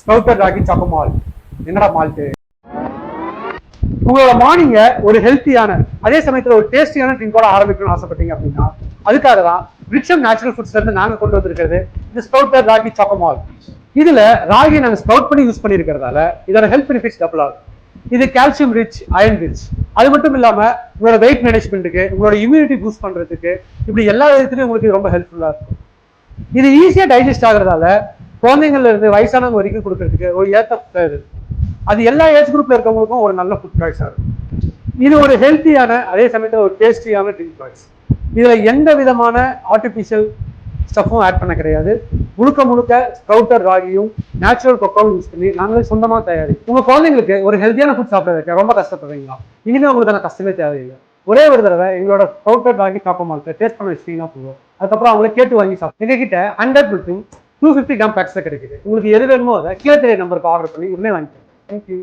Sprouted ragi choco malt. என்னடா malt? உங்களோட மார்னிங்க ஒரு ஹெல்த்தியான அதே சமயத்தில் ஒரு டேஸ்டியான ட்ரிங்கோட ஆரம்பிக்கணும்னு ஆசைப்பட்டீங்க அப்படின்னா அதுக்காக தான் ரிச்சம் நேச்சுரல் ஃபுட்ஸ்ல இருந்து நாங்க கொண்டு வந்திருக்கிறது இந்த ஸ்ப்ரவுட்டட் ராகி சாக்கோ மால்ட். இதுல ராகி நாங்க ஸ்ப்ரவுட் பண்ணி யூஸ் பண்ணிருக்கிறதால இதோட ஹெல்த் பெனிஃபிட்ஸ் டபுள் ஆகும். இது கால்சியம் ரிச், அயன் ரிச். அது மட்டும் இல்லாம உங்களோட வெயிட் மேனேஜ்மெண்ட்டுக்கு, உங்களோட இம்யூனிட்டி பூஸ்ட் பண்றதுக்கு, இப்படி எல்லா விதத்துலையும் உங்களுக்கு ரொம்ப ஹெல்ப்ஃபுல்லா இருக்கும். இது ஈஸியா டைஜஸ்ட் ஆகுறதால குழந்தைங்கள்ல இருந்து வயசானவங்க வரைக்கும் கொடுக்கறதுக்கு ஒரு ஏத்த இது. அது எல்லா ஏஜ் குரூப்ல இருக்கவங்களுக்கும் ஒரு நல்ல ஃபுட் சாய்ஸா இருக்கும். இது ஒரு ஹெல்த்தியான அதே சமயத்தில் ஒரு டேஸ்டியான ட்ரிங்க் சாய்ஸ். இதுல எந்த விதமான ஆர்டிபிஷியல் ஸ்டஃப்பும் ஆட் பண்ண கிடையாது. முழுக்க முழுக்க ஸ்ப்ரவுட்டட் ராகியும் நேச்சுரல் கொக்கோவும் யூஸ் பண்ணி நாங்களே சொந்தமா தயாரிக்கும். உங்க குழந்தைங்களுக்கு ஒரு ஹெல்த்தியான ஃபுட் சாப்பிட்றதுக்கு ரொம்ப கஷ்டப்படுறீங்களா? இனிமே உங்களுக்கு கஷ்டமே தேவையில்லை. ஒரே ஒரு தடவை எங்களோட ஸ்ப்ரவுட்டட் ராகி சாக்கோ மால்ட்டை டேஸ்ட் பண்ண வச்சிட்டீங்கன்னா போதும். அதுக்கப்புறம் அவங்களே கேட்டு வாங்கி சாப்பிடும். எங்ககிட்ட 100% 250 கிராம் பேக்ஸ்ல கிடைக்குது. உங்களுக்கு எது வேணுமோ அதை கீழே தெரிய நம்பருக்கு ஆர்டர் பண்ணி உடனே வாங்கிக்கலாம். தேங்க்யூ.